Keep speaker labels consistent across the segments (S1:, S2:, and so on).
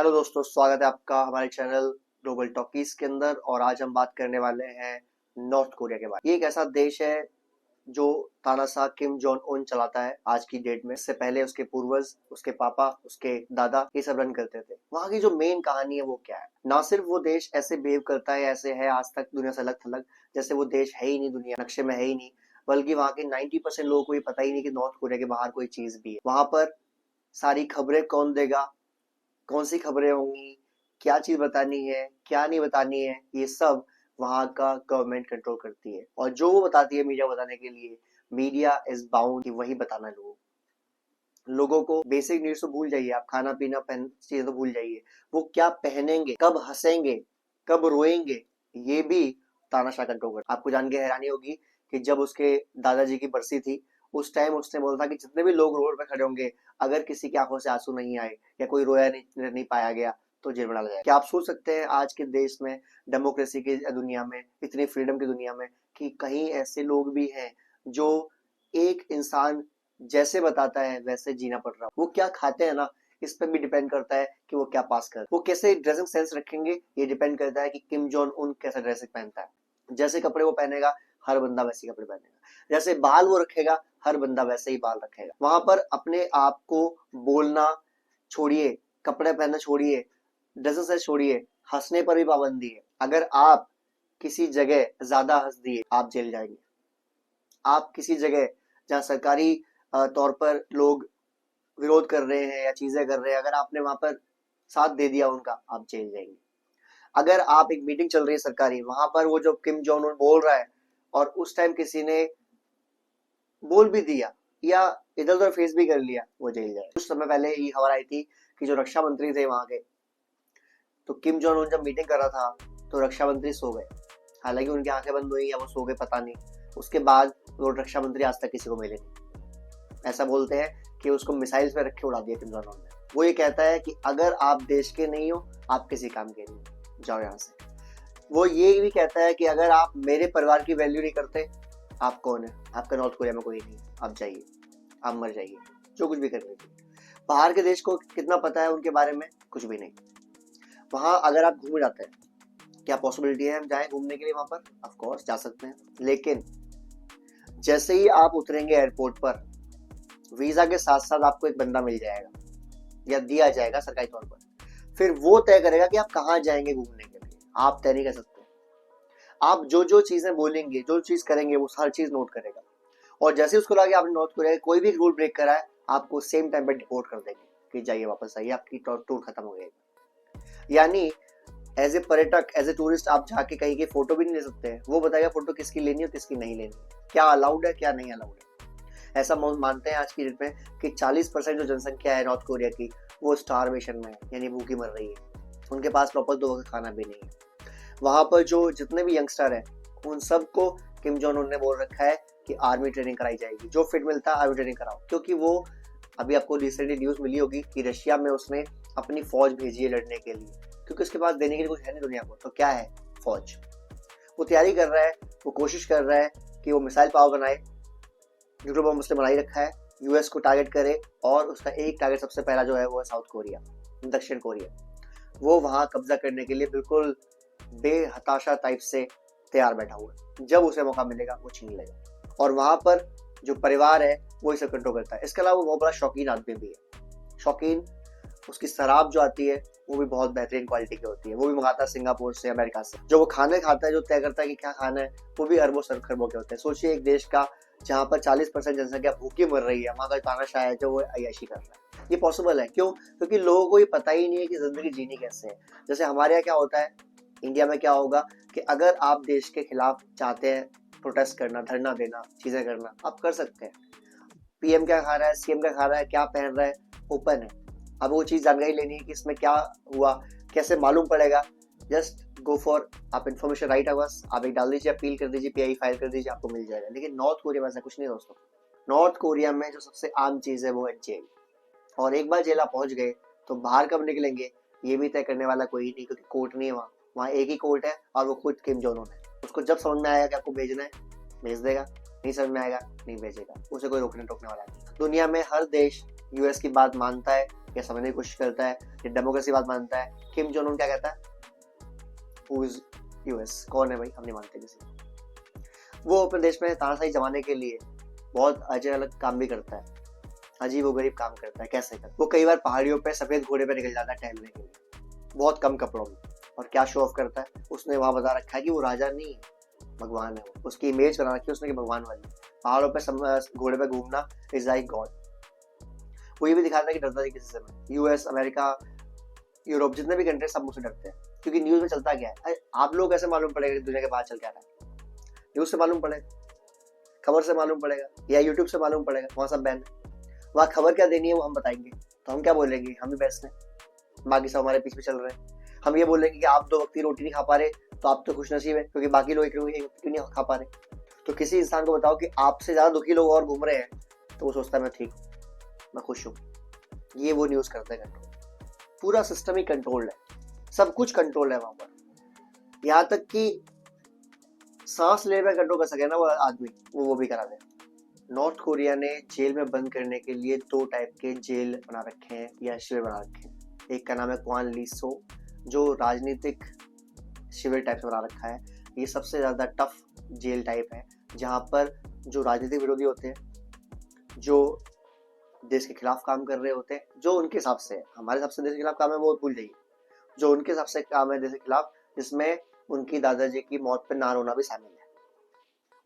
S1: Hello दोस्तों, स्वागत है आपका हमारे चैनल ग्लोबल टॉकीज के अंदर। और आज हम बात करने वाले हैं नॉर्थ कोरिया के बारे में। ये एक ऐसा देश है जो तानाशाह किम जोंग उन चलाता है आज की डेट में। इससे पहले उसके पूर्वज, उसके पापा, उसके दादा ये सब रन करते थे। वहाँ की जो मेन कहानी है वो क्या है? ना सिर्फ वो देश ऐसे बिहेव करता है, ऐसे है आज तक दुनिया से अलग थलग, जैसे वो देश है ही नहीं, दुनिया नक्शे में है ही नहीं, बल्कि वहाँ के 90% लोगों को ये पता ही नहीं कि नॉर्थ कोरिया के बाहर कोई चीज भी है। वहां पर सारी खबरें कौन देगा, कौन सी खबरें होंगी, क्या चीज बतानी है, क्या नहीं बतानी है, ये सब वहां का गवर्नमेंट कंट्रोल करती है। और जो वो बताती है मीडिया बताने के लिए, मीडिया इज बाउंड कि वही बताना। लोगों को बेसिक नीड्स तो भूल जाइए, आप खाना पीना पहन चीजें तो भूल जाइए, वो क्या पहनेंगे, कब हंसेंगे, कब रोएंगे, ये भी तानाशाह कंट्रोल करता है। आपको जान के हैरानी होगी कि जब उसके दादाजी की बरसी थी, उस टाइम उसने बोला था कि जितने भी लोग रोड पर खड़े होंगे, अगर किसी की आंखों से आंसू नहीं आए या कोई रोया नहीं पाया गया तो जेल में डाला जाए। क्या आप सोच सकते हैं आज के देश में, डेमोक्रेसी की दुनिया में, इतनी फ्रीडम की दुनिया में, कि कहीं ऐसे लोग भी हैं जो एक इंसान जैसे बताता है वैसे जीना पड़ रहा। वो क्या खाते हैं ना, इस पर भी डिपेंड करता है कि वो क्या पास कर। वो कैसे ड्रेसिंग सेंस रखेंगे, ये डिपेंड करता है कि किम जोंग उन कैसा ड्रेसिंग पहनता है। जैसे कपड़े वो पहनेगा, हर बंदा वैसे कपड़े पहनेगा। जैसे बाल वो रखेगा, हर बंदा वैसे ही बाल रखेगा। वहां पर अपने आप को बोलना छोड़िए, कपड़े पहनना छोड़िए, ड्रेसिंग सेंस छोड़िए, हंसने पर भी पाबंदी है। अगर आप किसी जगह ज्यादा हंस दिए, आप जेल जाएंगे। आप किसी जगह जहाँ सरकारी तौर पर लोग विरोध कर रहे हैं या चीजें कर रहे हैं, अगर आपने वहां पर साथ दे दिया उनका, आप जेल जाएंगे। अगर आप एक मीटिंग चल रही है सरकारी, वहां पर वो जो किम जोंग उन बोल रहा है और उस टाइम किसी ने बोल भी दिया या इधर उधर फेस भी कर लिया, वो जेल जाए। कुछ समय पहले ये खबर आई थी कि जो रक्षा मंत्री थे वहां के, तो किम जोंग उन जब मीटिंग कर रहा था तो रक्षा मंत्री सो गए। हालांकि उनकी आंखें बंद हुई या वो सो गए, पता नहीं। उसके बाद वो रक्षा मंत्री आज तक किसी को मिले नहीं। ऐसा बोलते हैं कि उसको मिसाइल्स पे रख के उड़ा दिया किम जोंग उन ने। वो ये कहता है कि अगर आप देश के नहीं हो, आप किसी काम के नहीं हो, जाओ यहाँ से। वो ये भी कहता है कि अगर आप मेरे परिवार की वैल्यू नहीं करते, आप कौन है? आपका नॉर्थ कोरिया में कोई नहीं, आप जाइए, आप मर जाइए, जो कुछ भी कर लीजिए। बाहर के देश को कितना पता है उनके बारे में? कुछ भी नहीं। वहां अगर आप घूम जाते हैं, क्या पॉसिबिलिटी है हम जाएं घूमने के लिए वहां पर? ऑफ कोर्स जा सकते हैं, लेकिन जैसे ही आप उतरेंगे एयरपोर्ट पर, वीजा के साथ साथ आपको एक बंदा मिल जाएगा या दिया जाएगा सरकारी तौर पर। फिर वो तय करेगा कि आप कहाँ जाएंगे घूमने के लिए। आप तय नहीं कर सकते। आप जो जो चीजें बोलेंगे, जो चीज करेंगे, वो हर चीज नोट करेगा। और जैसे उसको लगे आपने नॉर्थ कोरिया कोई भी रूल ब्रेक करा है, आपको सेम टाइम पे डिपोर्ट कर देंगे कि जाइए वापस आइए, आपकी टूर खत्म हो गई। यानी एज ए पर्यटक, एज ए टूरिस्ट आप जाके कहीं की फोटो भी नहीं ले सकते हैं। वो बताएगा फोटो किसकी लेनी है, किसकी नहीं लेनी, क्या अलाउड है, क्या नहीं अलाउड है। ऐसा मानते हैं आज की डेट में कि 40% जो जनसंख्या है नॉर्थ कोरिया की, वो स्टारवेशन में है, यानी भूखी मर रही है। उनके पास प्रॉपर 2 वक्त खाना भी नहीं है। वहां पर जो जितने भी यंगस्टर हैं, उन सबको किम जोंग उन ने बोल रखा है कि आर्मी ट्रेनिंग कराई जाएगी। जो फिट मिलता है आर्मी ट्रेनिंग कराओ, क्योंकि वो अभी आपको रिसेंटली न्यूज मिली होगी कि रशिया में उसने अपनी फौज भेजी है लड़ने के लिए, क्योंकि उसके पास देने के लिए कुछ है नहीं दुनिया को। तो क्या है? फौज। वो तैयारी कर रहा है, वो कोशिश कर रहा है कि वो मिसाइल पावर बनाए। न्यूक्लियर बम उसने बनाई रखा है, यूएस को टारगेट करे, और उसका एक टारगेट सबसे पहला जो है वो है साउथ कोरिया, दक्षिण कोरिया। वो वहां कब्जा करने के लिए बिल्कुल बेहताशा टाइप से तैयार बैठा हुआ है। जब उसे मौका मिलेगा वो छीन लेगा। और वहां पर जो परिवार है वो इसे कंट्रोल करता है। इसके अलावा वो बहुत बड़ा शौकीन आदमी भी है। शौकीन, उसकी शराब जो आती है वो भी बहुत बेहतरीन क्वालिटी की होती है। वो भी मंगाता है सिंगापुर से, अमेरिका से। जो वो खाने खाता है, जो तय करता है कि क्या खाना है, वो भी अरबों खरबों के होते हैं। सोचिए एक देश का जहाँ पर 40% जनसंख्या भूखी मर रही है, वहां का तानाशाह है जो वो अय्याशी कर रहा है। ये पॉसिबल है क्यों? क्योंकि लोगों को ये पता ही नहीं है कि जिंदगी जीनी कैसे है। जैसे हमारे यहाँ क्या होता है, इंडिया में क्या होगा कि अगर आप देश के खिलाफ चाहते हैं प्रोटेस्ट करना, धरना देना, चीजें करना, आप कर सकते हैं। पीएम क्या खा रहा है, सीएम क्या खा रहा है, क्या पहन रहा है, ओपन है। अब वो चीज जानकारी लेनी है कि इसमें क्या हुआ, कैसे मालूम पड़ेगा? जस्ट गो फॉर, आप इन्फॉर्मेशन राइट है, बस आप एक डाल दीजिए, अपील कर दीजिए, पीआई फाइल कर दीजिए, आपको मिल जाएगा। लेकिन नॉर्थ कोरिया में ऐसा कुछ नहीं दोस्तों। नॉर्थ कोरिया में जो सबसे आम चीज है वो है जेल। और एक बार जेल आप पहुंच गए तो बाहर कब निकलेंगे ये भी तय करने वाला कोई नहीं, क्योंकि कोर्ट नहीं है वहाँ। वहाँ एक ही कोर्ट है और वो खुद किम जोंग उन है। उसको जब समझ में आएगा कि आपको भेजना है, भेज देगा। नहीं समझ में आएगा, नहीं भेजेगा। उसे कोई रोकने टोकने वाला नहीं। दुनिया में हर देश यूएस की बात मानता है या समझने की कोशिश करता है, या डेमोक्रेसी बात मानता है। किम जोंग उन क्या कहता है, हु इज यूएस, कौन है भाई, हम नहीं मानते किसी। वो अपने देश में तानाशाही जमाने के लिए बहुत अजय अलग काम भी करता है, अजीब व गरीब काम करता है। कैसे कर, वो कई बार पहाड़ियों पे सफेद घोड़े पे निकल जाता है टहलने के लिए, बहुत कम कपड़ों में, और क्या शो ऑफ करता है, उसने वहां बता रखा है कि वो राजा नहीं है, भगवान है। वो उसकी इमेज बना रखी है उसने कि भगवान वाली, पहाड़ों पे घोड़े पे घूमना इज लाइक गॉड। वो ये भी दिखाता है कि डरता नहीं किसी से। यूएस, अमेरिका, यूरोप, जितने भी कंट्री सब मुझसे डरते हैं, क्योंकि न्यूज में चलता क्या है। आप लोग कैसे मालूम पड़ेगा कि दुनिया के बाहर चल क्या रहा है? न्यूज से मालूम पड़ेगा, खबर से मालूम पड़ेगा, या यूट्यूब से मालूम पड़ेगा, वहां सब बैन है। वहां खबर क्या देनी है वो हम बताएंगे, तो हम क्या बोलेंगे, हम भी बेस्ट हैं, बाकी सब हमारे पीछे चल रहे हैं। हम ये बोलेंगे कि आप 2 वक्त की रोटी नहीं खा पा रहे तो आप तो खुशनसीब है, क्योंकि बाकी लोग एक वक्त क्यों नहीं खा पा रहे। तो किसी इंसान को बताओ कि आपसे ज्यादा दुखी लोग और घूम रहे हैं, तो वो सोचता है मैं ठीक, मैं खुश हूँ। ये वो न्यूज करते हैं कंट्रोल, पूरा सिस्टम ही कंट्रोल्ड है, सब कुछ कंट्रोल है वहां पर। यहाँ तक कि सांस लेने में कंट्रोल कर सके ना वो आदमी, वो भी करा दे। नॉर्थ कोरिया ने जेल में बंद करने के लिए 2 टाइप के जेल बना रखे हैं या शिविर बना रखे हैं। एक का नाम है क्वान लीसो, जो राजनीतिक शिविर टाइप से बना रखा है। ये सबसे ज्यादा टफ जेल टाइप है, जहाँ पर जो राजनीतिक विरोधी होते हैं, जो देश के खिलाफ काम कर रहे होते हैं, जो उनके हिसाब से है, हमारे हिसाब से देश के खिलाफ काम है वो भूल जाइए, जो उनके हिसाब से काम है देश के खिलाफ, जिसमें उनकी दादाजी की मौत पर ना रोना भी शामिल है,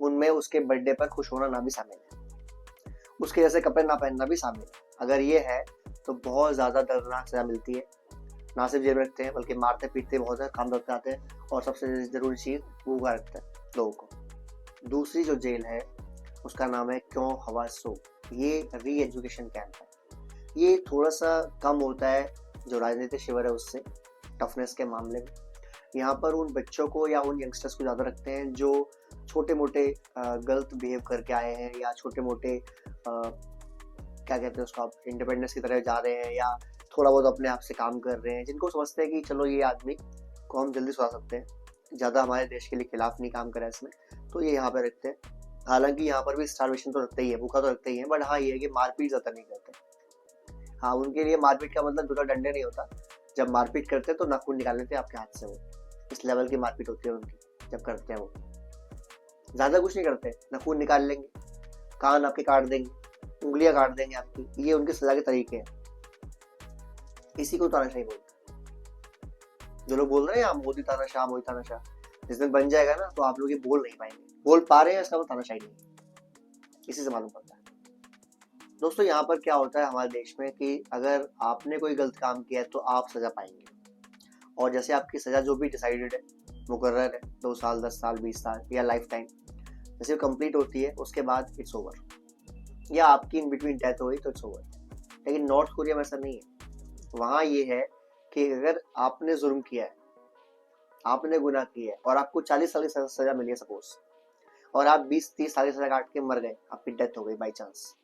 S1: उनमें उसके बर्थडे पर खुश होना ना भी शामिल है, उसके जैसे कपड़े ना पहनना भी शामिल है। अगर ये है तो बहुत ज्यादा दर्दनाक सजा मिलती है। ना सिर्फ जेल में रखते हैं बल्कि मारते पीटते बहुत ज्यादा काम करते आते हैं, और सबसे जरूरी चीज भूखा रखते हैं लोगों को। दूसरी जो जेल है उसका नाम है क्यों हवा सो, ये री एजुकेशन कैंप है। ये थोड़ा सा कम होता है जो राजनीतिक शिविर है उससे, टफनेस के मामले में। यहाँ पर उन बच्चों को या उन यंगस्टर्स को ज़्यादा रखते हैं जो छोटे मोटे गलत बिहेव करके आए हैं, या छोटे मोटे क्या कहते हैं उसको, आप इंडिपेंडेंस की तरह जा रहे हैं, या थोड़ा बहुत अपने आप से काम कर रहे हैं, जिनको समझते हैं कि चलो ये आदमी को हम जल्दी सुधार सकते हैं, ज़्यादा हमारे देश के लिए खिलाफ नहीं काम करा इसमें, तो ये यहाँ पे रखते हैं। हालांकि यहाँ पर भी स्टारवेशन तो रखते ही है, भूखा तो रखते ही है, बट हाँ ये है कि मारपीट ज़्यादा नहीं करते। हाँ, उनके लिए मारपीट का मतलब दूसरा डंडे नहीं होता, जब मारपीट करते तो नाखून निकाल लेते आपके हाथ से, वो इस लेवल की मारपीट होती है उनकी जब करते हैं। वो ज़्यादा कुछ नहीं करते, नाखून निकाल लेंगे, कान आपके काट देंगे, उंगलियां काट देंगे आपकी, ये उनके सजा के तरीके हैं। इसी को तानाशाही बोलते हैं। जो लोग बोल रहे हैं यहाँ मोदी तानाशाह, मोदी तानाशाह, जिस दिन बन जाएगा ना तो आप लोग ये बोल नहीं पाएंगे, बोल पा रहे हैं इसका मतलब तानाशाही नहीं। इसी से मालूम पड़ता है दोस्तों यहाँ पर क्या होता है हमारे देश में, कि अगर आपने कोई गलत काम किया है तो आप सजा पाएंगे, और जैसे आपकी सजा जो भी डिसाइडेड है, मुकर्रर है, 2 साल, 10 साल, 20 साल या लाइफ टाइम, जैसे कंप्लीट होती है उसके बाद इट्स ओवर, या आपकी इन बिटवीन डेथ हो गई तो इट्स ओवर। लेकिन नॉर्थ कोरिया में ऐसा नहीं है। वहाँ ये है कि अगर आपने जुर्म किया है, आपने गुनाह किया है, और आपको 40 साल की सजा मिली है सपोज, और आप 20-30 साल की सजा काट के मर गए, आपकी डेथ हो गई बाई चांस,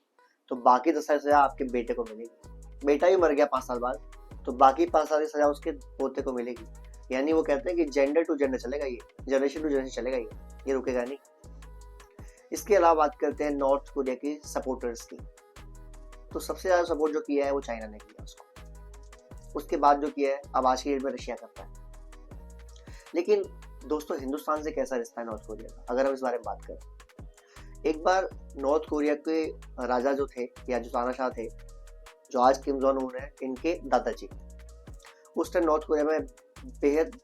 S1: तो बाकी 10 साल की सजा आपके बेटे को मिलेगी। बेटा भी मर गया 5 साल बाद, तो बाकी 5 साल की सजा उसके पोते को मिलेगी। यानी वो कहते हैं कि जेंडर टू जेंडर चलेगा, ये जनरेशन टू जनरेशन चलेगा, ये रुकेगा नहीं। इसके अलावा बात करते हैं नॉर्थ कोरिया की सपोर्टर्स की, तो सबसे ज्यादा सपोर्ट जो किया है वो चाइना ने किया उसको, उसके बाद जो किया है अब आज की डेट में रशिया करता है। लेकिन दोस्तों हिंदुस्तान से कैसा रिश्ता है नॉर्थ कोरिया का, अगर हम इस बारे में बात करें। एक बार नॉर्थ कोरिया के राजा जो थे, या जो तानाशाह थे, जो आज किम जोंग उन है, इनके दादाजी, उस टाइम नॉर्थ कोरिया में बेहद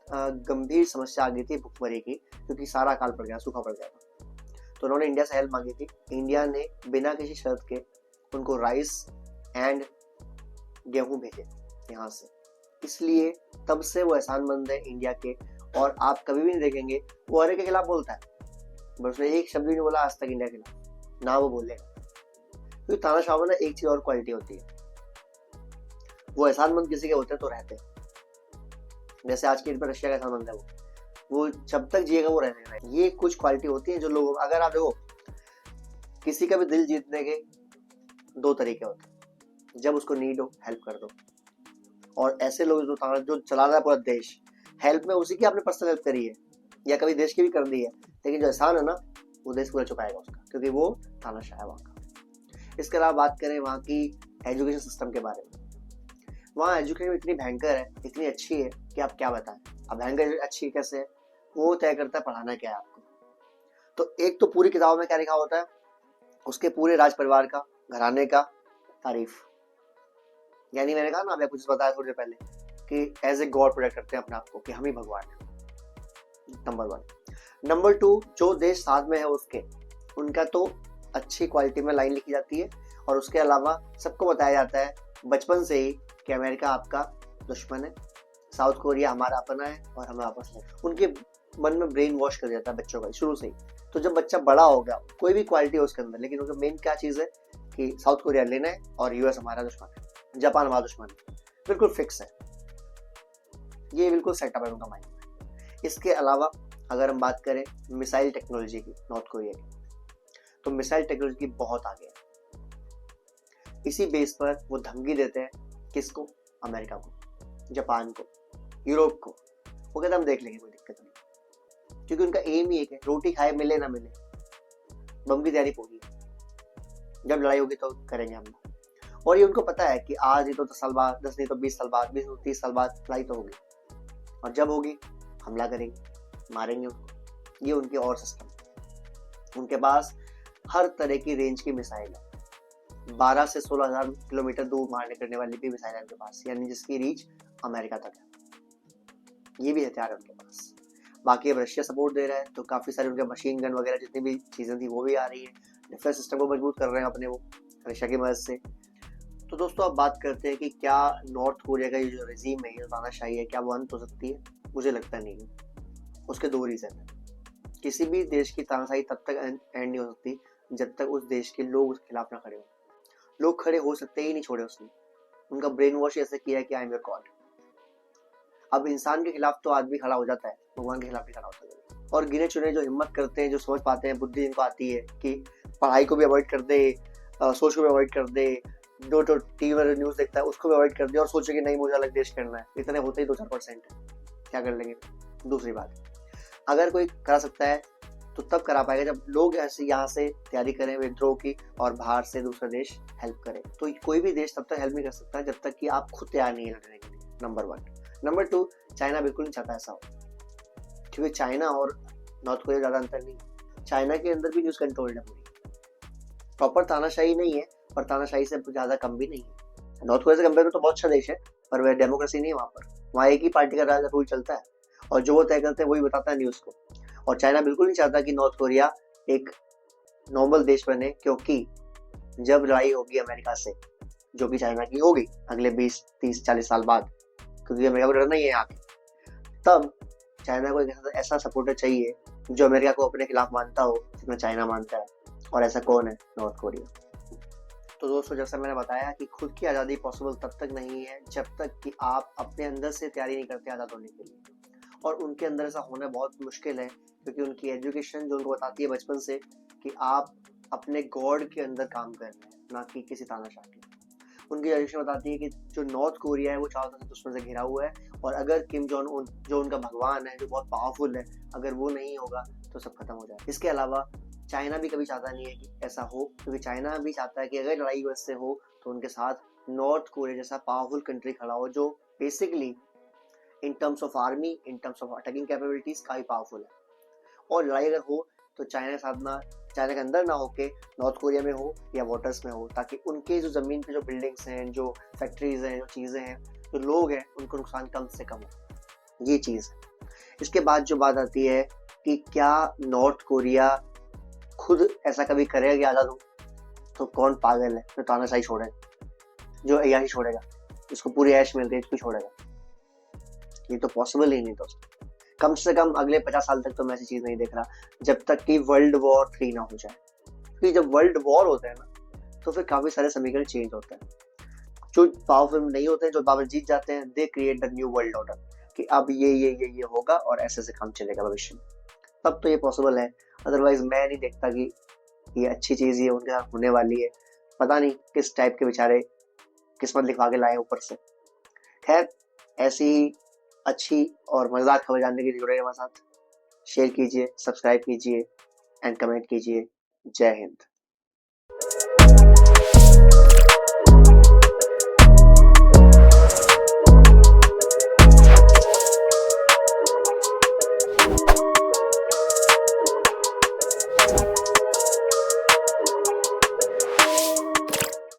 S1: गंभीर समस्या आ गई थी भुखमरी की, क्योंकि सारा अकाल पड़ गया, सूखा पड़ गया था। तो उन्होंने इंडिया से हेल्प मांगी थी। इंडिया ने बिना किसी शर्त के उनको राइस एंड गेहूं भेजे यहाँ से, इसलिए तब से वो एहसानमंद है इंडिया के। और आप कभी भी नहीं देखेंगे वो अरे के खिलाफ बोलता है, बस उसने एक शब्द भी नहीं बोला आज तक इंडिया के खिलाफ, ना वो बोलेगा। क्योंकि तानाशाह में ना एक चीज और क्वालिटी होती है, वो एहसानमंद किसी के होते हैं तो रहते हैं। जैसे आज की डेट में रशिया का एहसानमंद है वो जब तक जिएगा वो रहने है। ये कुछ क्वालिटी होती है जो लोगों, अगर आप देखो किसी का भी दिल जीतने के 2 तरीके होते हैं, जब उसको नीड हो हेल्प कर दो, और ऐसे लोग जो चला रहा है पूरा देश, हेल्प में उसी की आपने पर्सनल हेल्प करी है या कभी देश की भी कर दी है, लेकिन जो एहसान है ना वो देश पूरा चुकाएगा उसका, क्योंकि वो तानाशाह है वहाँ का। इसके अलावा बात करें वहाँ की एजुकेशन सिस्टम के बारे में, वहाँ एजुकेशन इतनी भयंकर है, इतनी अच्छी है कि आप क्या बताएं। अब भयंकर अच्छी कैसे है, वो तय करता है पढ़ाना क्या है आपको। तो एक तो पूरी किताबों में क्या लिखा होता है, उसके पूरे राज परिवार का, घराने का तारीफ। यानी मैंने कहा ना, अभी कुछ बताया थोड़ी देर पहले कि एज ए गॉड प्रोटेक्ट करते हैं अपने आप को, कि हम ही भगवान हैं। नंबर 1। नंबर 2, जो देश साथ में है उसके, उनका तो अच्छी क्वालिटी में लाइन लिखी जाती है। और उसके अलावा सबको बताया जाता है बचपन से ही कि अमेरिका आपका दुश्मन है, साउथ कोरिया हमारा अपना है और हमें आपस में। उनके मन में ब्रेन वॉश कर जाता है बच्चों का शुरू से ही। तो जब बच्चा बड़ा हो गया, कोई भी क्वालिटी है उसके अंदर, लेकिन उनका मेन क्या चीज़ है कि साउथ कोरिया लेना है और यूएस हमारा दुश्मन है, जापान हमारा दुश्मन है। बिल्कुल फिक्स है, ये बिल्कुल सेटअप है उनका माइंड में। इसके अलावा अगर हम बात करें मिसाइल टेक्नोलॉजी की, नॉर्थ कोरिया की, तो मिसाइल टेक्नोलॉजी बहुत आगे है। इसी बेस पर वो धमकी देते हैं किसको, अमेरिका को, जापान को, यूरोप को। वो कहते हैं हम देख लेंगे, कोई दिक्कत नहीं, क्योंकि उनका एम ही एक है, रोटी खाए मिले ना मिले, बम की तैयारी पूरी है, जब लड़ाई होगी तो करेंगे हम। और ये उनको पता है कि आज ही तो 10 साल बाद, 10 नहीं तो 20 साल बाद, 20 तो 30 साल बाद लड़ाई तो होगी, और जब होगी हमला करेंगे, मारेंगे उनको। ये उनके और सिस्टम। उनके पास हर तरह की रेंज की मिसाइल है, 12 से 16,000 किलोमीटर दूर मारने करने वाली भी मिसाइल है उनके पास, यानी जिसकी रीच अमेरिका तक है। ये भी हथियार है उनके पास। बाकी अब रशिया सपोर्ट दे रहा है, तो काफी सारे उनके मशीन गन वगैरह जितनी भी चीजें थी वो भी आ रही है। डिफेंस सिस्टम को मजबूत कर रहे हैं अपने वो रशिया की मदद से। तो दोस्तों अब बात करते हैं कि क्या नॉर्थ कोरिया का ये जो रेजीम है, ये तानाशाही है, क्या वो अंत हो सकती है? मुझे लगता नहीं है। उसके 2 रीजन है। किसी भी देश की तानाशाही तब तक एंड नहीं हो सकती जब तक उस देश के लोग उसके खिलाफ ना खड़े हो। लोग खड़े हो सकते ही नहीं छोड़े उसने। उनका ब्रेन वॉश ऐसे किया है कि आई एम योर गॉड। अब इंसान के खिलाफ तो आदमी खड़ा हो जाता है, भगवान के खिलाफ नहीं खड़ा होता। और गिने चुने जो हिम्मत करते हैं, जो समझ पाते हैं, बुद्धि जिनको आती है कि पढ़ाई को भी अवॉइड कर दे, सोच को भी अवॉइड कर दे, जो तो टीवी में न्यूज देखता है उसको भी अवॉइड कर दे और सोचे कि नहीं मुझे अलग देश करना है। इतने होते ही 2-4% है, क्या कर लेंगे। दूसरी बात, अगर कोई करा सकता है तो तब करा पाएगा जब लोग ऐसे यहाँ से तैयारी करें विद्रोह की और बाहर से दूसरा देश हेल्प करे। तो कोई भी देश तब तक हेल्प नहीं कर सकता जब तक कि आप खुद तैयार नहीं है लड़ने के लिए। नंबर 1। नंबर 2, चाइना बिल्कुल नहीं चाहता ऐसा हो, क्योंकि चाइना और नॉर्थ कोरिया ज्यादा अंतर नहीं। चाइना के अंदर भी न्यूज कंट्रोल्ड है पूरी, प्रॉपर तानाशाही नहीं है पर तानाशाही से ज्यादा कम भी नहीं है। नॉर्थ कोरिया से कंपेयर तो बहुत अच्छा देश है, पर वह डेमोक्रेसी नहीं है वहाँ पर। वहाँ एक ही पार्टी का रूल चलता है और जो वो तय करते हैं वही बताता है न्यूज को। और चाइना बिल्कुल नहीं चाहता कि नॉर्थ कोरिया एक नॉर्मल देश बने, क्योंकि जब लड़ाई होगी अमेरिका से, जो कि चाइना की होगी अगले 20, 30, 40 साल बाद, क्योंकि अमेरिका को डरना ही है यहाँ के, तब चाइना को एक ऐसा सपोर्टर चाहिए जो अमेरिका को अपने खिलाफ मानता हो जितना चाइना मानता है। और ऐसा कौन है? North Korea. तो दोस्तों जैसा मैंने बताया कि खुद की आज़ादी पॉसिबल तब तक नहीं है जब तक कि आप अपने अंदर से तैयारी नहीं करते आज़ाद होने के लिए। और उनके अंदर ऐसा होना बहुत मुश्किल है, क्योंकि उनकी एजुकेशन जो उनको बताती है बचपन से कि आप अपने गॉड के अंदर काम कर रहे हैं, ना कि किसी तानाशाह के। उनकी एजुकेशन बताती है कि जो नॉर्थ कोरिया है वो चारों तरफ से दुश्मन से घिरा हुआ है, और अगर किम जोंग उन जो उनका भगवान है, जो बहुत पावरफुल है, अगर वो नहीं होगा तो सब खत्म हो जाए। इसके अलावा चाइना भी कभी चाहता नहीं है कि ऐसा हो, क्योंकि चाइना भी चाहता है कि अगर लड़ाई वैसे हो तो उनके साथ नॉर्थ कोरिया जैसा पावरफुल कंट्री खड़ा हो, जो basically in terms of army, in terms of attacking capabilities काफी पावरफुल है। और लड़ाई अगर हो तो चाइना के साथ ना, चाइना के अंदर ना होके नॉर्थ कोरिया में हो या वाटर्स में हो, ताकि उनके जो जमीन पे जो बिल्डिंग्स हैं, जो फैक्ट्रीज हैं, जो चीजें हैं, जो लोग हैं, उनको नुकसान कम से कम हो। ये चीज है। इसके बाद जो बात आती है कि क्या नॉर्थ कोरिया खुद ऐसा कभी करेगा कि आजाद हो, तो कौन पागल है जो तानाशाही छोड़ेगा, जो अय्याशी छोड़ेगा, जिसको पूरी ऐश मिल गई उसको छोड़ेगा? ये तो पॉसिबल ही नहीं दोस्तों। कम से कम अगले 50 साल तक तो मैं ऐसी चीज नहीं देख रहा, जब तक कि वर्ल्ड वॉर 3 ना हो जाए। क्योंकि जब वर्ल्ड वॉर होता है ना, तो फिर काफी सारे समीकरण चेंज होते हैं। जो पावरफुल नहीं होते हैं, जो पावर जीत जाते हैं, they create the new world order, कि अब ये होगा और ऐसे से काम चलेगा भविष्य में। तब तो ये पॉसिबल है, अदरवाइज मैं नहीं देखता कि ये अच्छी चीज ये उनके साथ होने वाली है। पता नहीं किस टाइप के बेचारे किस्मत लिखवा के लाए ऊपर से। खैर, ऐसी ही अच्छी और मजेदार खबर जानने के लिए जुड़े हमारे साथ। शेयर कीजिए, सब्सक्राइब कीजिए एंड कमेंट कीजिए। जय हिंद।